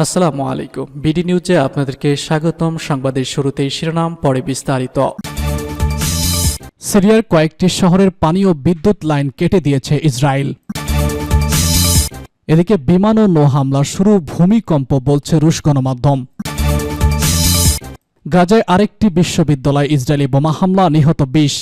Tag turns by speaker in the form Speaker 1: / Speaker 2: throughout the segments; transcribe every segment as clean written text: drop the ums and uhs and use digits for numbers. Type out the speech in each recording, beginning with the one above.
Speaker 1: আসসালামু আলাইকুম। বিডি নিউজে আপনাদেরকে স্বাগতম। সংবাদের শুরুতেই শিরোনাম, পরে বিস্তারিত। সিরিয়ার কয়েকটি শহরের পানি ও বিদ্যুৎ লাইন কেটে দিয়েছে ইসরায়েল। এদিকে বিমান ও নৌ হামলা শুরু, ভূমিকম্প বলছে রুশ গণমাধ্যম। গাজায় আরেকটি বিশ্ববিদ্যালয় ইসরায়েলি বোমা হামলা, নিহত 20।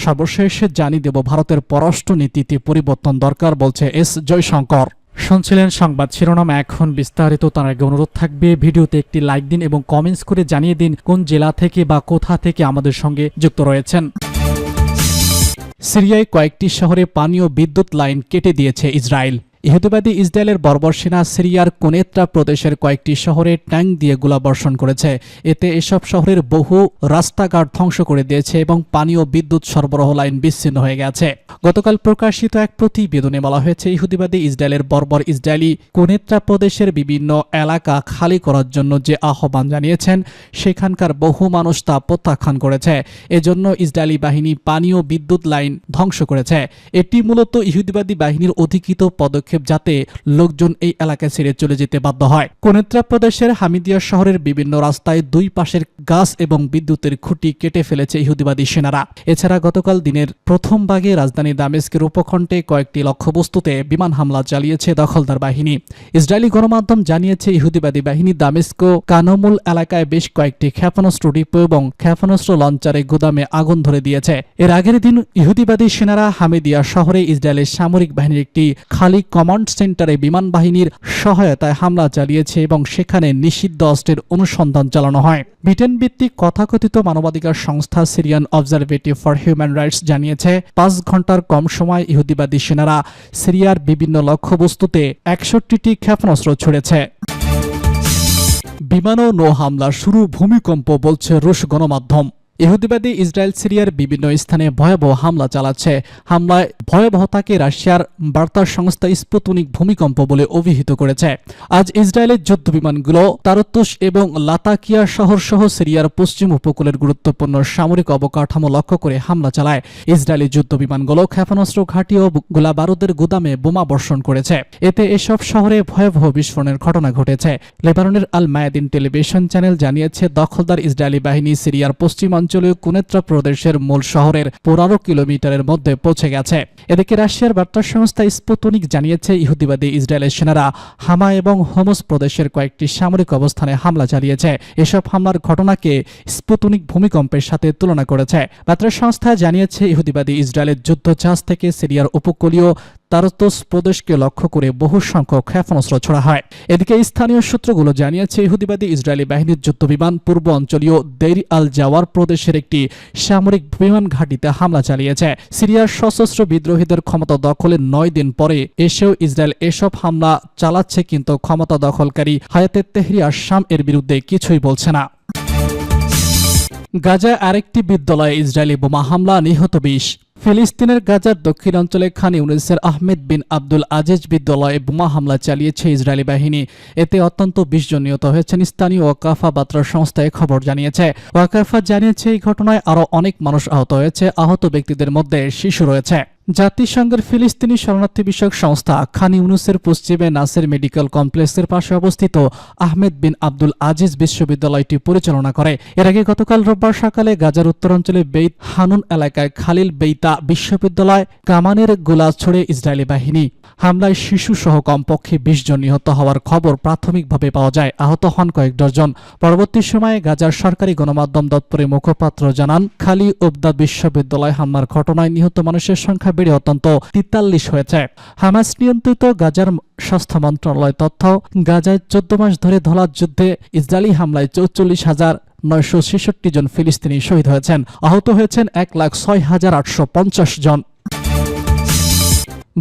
Speaker 1: সর্বশেষে জানিয়ে দেব ভারতের পররাষ্ট্র নীতিতে পরিবর্তন দরকার বলছে এস জয়শঙ্কর। শুনছিলেন সংবাদ শিরোনাম, এখন বিস্তারিত। তার আগে অনুরোধ থাকবে ভিডিওতে একটি লাইক দিন এবং কমেন্টস করে জানিয়ে দিন কোন জেলা থেকে বা কোথা থেকে আমাদের সঙ্গে যুক্ত রয়েছেন। সিরিয়ায় কয়েকটি শহরে পানি ও বিদ্যুৎ লাইন কেটে দিয়েছে ইসরায়েল। ইহুদিবাদী ইসরায়েলের বর্বর সেনা সিরিয়ার কোনেত্রা প্রদেশের কয়েকটি শহরে ট্যাঙ্ক দিয়ে গোলাবর্ষণ করেছে। এতে এসব শহরের বহু রাস্তাঘাট ধ্বংস করে দিয়েছে এবং পানি ও বিদ্যুৎ সরবরাহ লাইন বিচ্ছিন্ন হয়ে গেছে। গতকাল প্রকাশিত এক প্রতিবেদনে বলা হয়েছে, ইহুদিবাদী ইসরায়েলের বর্বর ইসরায়েলি কোনেত্রা প্রদেশের বিভিন্ন এলাকা খালি করার জন্য যে আহ্বান জানিয়েছেন, সেখানকার বহু মানুষ তা প্রত্যাখ্যান করেছে। এজন্য ইসরায়েলি বাহিনী পানি ও বিদ্যুৎ লাইন ধ্বংস করেছে। এটি মূলত ইহুদিবাদী বাহিনীর অধিকৃত পদক্ষেপ, যাতে লোকজন এই এলাকায় ছেড়ে চলে যেতে বাধ্য হয়। কোনেত্রা প্রদেশের হামিদিয়া শহরের বিভিন্ন রাস্তায় দুই পাশের গাছ এবং বিদ্যুতের খুঁটি কেটে ফেলেছে ইহুদিবাদী সেনারা। এছাড়া গতকাল দিনের প্রথম ভাগে রাজধানী দামেস্কের উপকণ্ঠে কয়েকটি লক্ষ্যবস্তুতে বিমান হামলা চালিয়েছে দখলদার বাহিনী। ইসরায়েলি গণমাধ্যম জানিয়েছে, ইহুদিবাদী বাহিনী দামেস্ক কানমুল এলাকায় বেশ কয়েকটি ক্ষেপণাস্ত্র ডিপো এবং ক্ষেপণাস্ত্র লঞ্চারে গুদামে আগুন ধরে দিয়েছে। এর আগের দিন ইহুদিবাদী সেনারা হামিদিয়া শহরে ইসরায়েলের সামরিক বাহিনীর একটি খালি কমান্ড সেন্টারে বিমান বাহিনীর সহায়তায় হামলা চালিয়েছে এবং সেখানে নিষিদ্ধ অস্ত্রের অনুসন্ধান চালানো হয়। ব্রিটেন ভিত্তিক তথাকথিত মানবাধিকার সংস্থা সিরিয়ান অবজারভেটিভ ফর হিউম্যান রাইটস জানিয়েছে, 5 ঘন্টার কম সময় ইহুদিবাদী সেনারা সিরিয়ার বিভিন্ন লক্ষ্যবস্তুতে 61টি ক্ষেপণাস্ত্র ছুড়েছে। বিমান ও নৌ হামলা শুরু, ভূমিকম্প বলছে রুশ গণমাধ্যম। ইহুদিবাদী ইসরায়েল সিরিয়ার বিভিন্ন স্থানে ভয়াবহ হামলা চালাচ্ছে। হামলায় ভয়াবহতাকে রাশিয়ার বার্তা সংস্থা স্পুতনিক ভূমিকম্প বলে অভিহিত করেছে। আজ ইসরায়েলের যুদ্ধ বিমানগুলো তারতুস এবং লাতাকিয়া শহর সহ সিরিয়ার পশ্চিম উপকূলের গুরুত্বপূর্ণ সামরিক অবকাঠামো লক্ষ্য করে হামলা চালায়। ইসরায়েলি যুদ্ধ বিমানগুলো ক্ষেপণাস্ত্র ঘাঁটি ও গোলাবারুদের গুদামে বোমা বর্ষণ করেছে। এতে এসব শহরে ভয়াবহ বিস্ফোরণের ঘটনা ঘটেছে। লেবাননের আল মায়াদিন টেলিভিশন চ্যানেল জানিয়েছে, দখলদার ইসরায়েলি বাহিনী সিরিয়ার পশ্চিমাঞ্চলীয় কোনেত্রা প্রদেশের মূল শহরের 15 কিলোমিটারের মধ্যে পৌঁছে গেছে। এদিকে রাশিয়ার বার্তা সংস্থা স্পুতনিক জানিয়েছে, ইহুদিবাদী ইসরায়েলের সেনারা হামা এবং হোমস প্রদেশের কয়েকটি সামরিক অবস্থানে হামলা চালিয়েছে। এসব হামলার ঘটনাকে স্পুতনিক ভূমিকম্পের সাথে তুলনা করেছে। বার্তা সংস্থা জানিয়েছে, ইহুদিবাদী ইসরায়েলের যুদ্ধজাহাজ থেকে সিরিয়ার উপকূলীয় তারতুস প্রদেশকে লক্ষ্য করে বহু সংখ্যক ক্ষেপণাস্ত্র ছোড়া হয়। এদিকে স্থানীয় সূত্রগুলো জানিয়েছে, ইহুদিবাদী ইসরায়েলি বাহিনীর যুদ্ধবিমান পূর্ব অঞ্চলীয় দেইর আল জাওয়ার প্রদেশের একটি সামরিক বিমান ঘাঁটিতে হামলা চালিয়েছে। সিরিয়ার সশস্ত্র বিদ্রোহীদের ক্ষমতা দখলের 9 দিন পরে এসেও ইসরায়েল এসব হামলা চালাচ্ছে, কিন্তু ক্ষমতা দখলকারী হায়াতে তেহরির আশ-শাম এর বিরুদ্ধে কিছুই বলছে না। গাজায় আরেকটি বিদ্যালয়ে ইসরায়েলি বোমা হামলা, নিহত 20। ফিলিস্তিনের গাজার দক্ষিণাঞ্চলে খান ইউনিসের আহমেদ বিন আব্দুল আজিজ বিদ্যালয়ে বোমা হামলা চালিয়েছে ইসরায়েলি বাহিনী। এতে অত্যন্ত 20 জন নিহত হয়েছেন। স্থানীয় ওয়াকাফা বার্তা সংস্থা খবর জানিয়েছে। ওয়াকাফা জানিয়েছে, এই ঘটনায় আরও অনেক মানুষ আহত হয়েছে। আহত ব্যক্তিদের মধ্যে শিশু রয়েছে। জাতিসংঘের ফিলিস্তিনি শরণার্থী বিষয়ক সংস্থা খান ইউনুসের পশ্চিমে নাসের মেডিকেল কমপ্লেক্সের পাশে অবস্থিত আহমেদ বিন আব্দুল আজিজ বিশ্ববিদ্যালয়টি পরিচালনা করে। এর আগে গতকাল রোববার সকালে গাজার উত্তরাঞ্চলে বেইত হানুন এলাকায় খালিল বেইতা বিশ্ববিদ্যালয় কামানের গোলা ছড়ে ইসরায়েলি বাহিনী। হামলায় শিশু সহ কমপক্ষে 20 জন নিহত হওয়ার খবর প্রাথমিকভাবে পাওয়া যায়। আহত হন কয়েক ডজন। পরবর্তী সময়ে গাজার সরকারি গণমাধ্যম দপ্তরের মুখপাত্র জানান, খালি ওবদা বিশ্ববিদ্যালয় হামলার ঘটনায় নিহত মানুষের সংখ্যা বেড়ে অত্যন্ত 43 হয়েছে। হামাস নিয়ন্ত্রিত গাজার স্বাস্থ্য মন্ত্রণালয় তথ্য, গাজায় 14 মাস ধরে ধলা যুদ্ধে ইসরায়েলি হামলায় 44,966 জন ফিলিস্তিনি শহীদ হয়েছেন। আহত হয়েছেন 1,06,850 জন।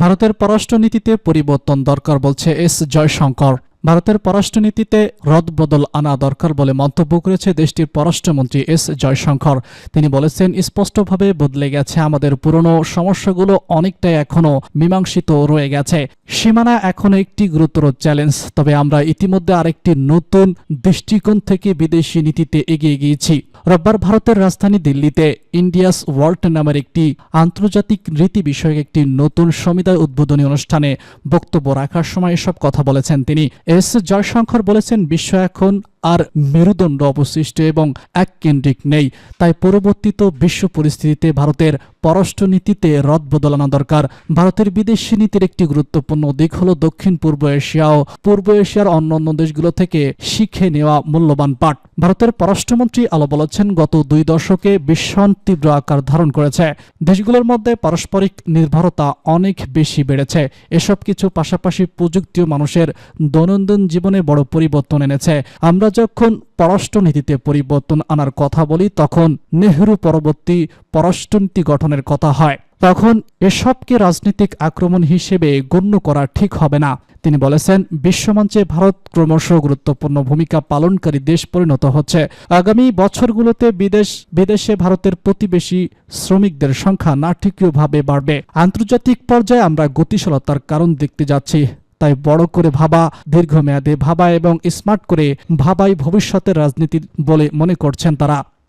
Speaker 1: ভারতের পররাষ্ট্রনীতিতে পরিবর্তন দরকার বলছে এস জয়শঙ্কর। ভারতের পররাষ্ট্রনীতিতে রদবদল আনা দরকার বলে মন্তব্য করেছে দেশটির পররাষ্ট্রমন্ত্রী এস জয়শঙ্কর। তিনি বলেছেন, স্পষ্টভাবে বদলে গেছে আমাদের পুরনো সমস্যাগুলো, অনেকটাই এখনো মীমাংসিত রয়ে গেছে। সীমানা এখনো একটি গুরুতর চ্যালেঞ্জ, তবে আমরা ইতিমধ্যে আরেকটি নতুন দৃষ্টিকোণ থেকে বিদেশি নীতিতে এগিয়ে গিয়েছি। রোববার ভারতের রাজধানী দিল্লিতে ইন্ডিয়াস ওয়ার্ল্ড নামের একটি আন্তর্জাতিক রীতি বিষয়ক একটি নতুন সমুদায় উদ্বোধনী অনুষ্ঠানে বক্তব্য রাখার সময় এসব কথা বলেছেন তিনি। এস জয়শঙ্কর বলেছেন, বিশ্ব এখন আর মেরুদণ্ড অবশিষ্ট এবং এককেন্দ্রিক নেই, তাই পরিবর্তিত বিশ্ব পরিস্থিতিতে ভারতের পররাষ্ট্রনীতিতে রদবদল আনা দরকার। ভারতের বিদেশি নীতির একটি গুরুত্বপূর্ণ দিক হল দক্ষিণ পূর্ব এশিয়া ও পূর্ব এশিয়ার অন্যান্য দেশগুলো থেকে শিখে নেওয়া মূল্যবান পাঠ। ভারতের পররাষ্ট্রমন্ত্রী আলো বলেছেন, গত 2 দশকে বিশ্বায়ন তীব্র আকার ধারণ করেছে। দেশগুলোর মধ্যে পারস্পরিক নির্ভরতা অনেক বেশি বেড়েছে। এসব কিছু পাশাপাশি প্রযুক্তি ও মানুষের দৈনন্দিন জীবনে বড় পরিবর্তন এনেছে। আমরা যখন পররাষ্ট্রনীতিতে পরিবর্তন আনার কথা বলি, তখন নেহরু পরবর্তী পররাষ্ট্রনীতি গঠনের কথা হয়। তখন এসবকে রাজনৈতিক আক্রমণ হিসেবে গণ্য করা ঠিক হবে না। তিনি বলেছেন, বিশ্বমঞ্চে ভারত ক্রমশ গুরুত্বপূর্ণ ভূমিকা পালনকারী দেশ পরিণত হচ্ছে। আগামী বছরগুলোতে বিদেশে ভারতের প্রতিবেশী শ্রমিকদের সংখ্যা নাটকীয়ভাবে বাড়বে। আন্তর্জাতিক পর্যায়ে আমরা গতিশীলতার কারণ দেখতে যাচ্ছি। তাই বড় করে ভাবা, দীর্ঘমেয়াদে ভাবা এবং স্মার্ট করে ভাবাই ভবিষ্যতের রাজনীতি বলে মনে করছেন তারা।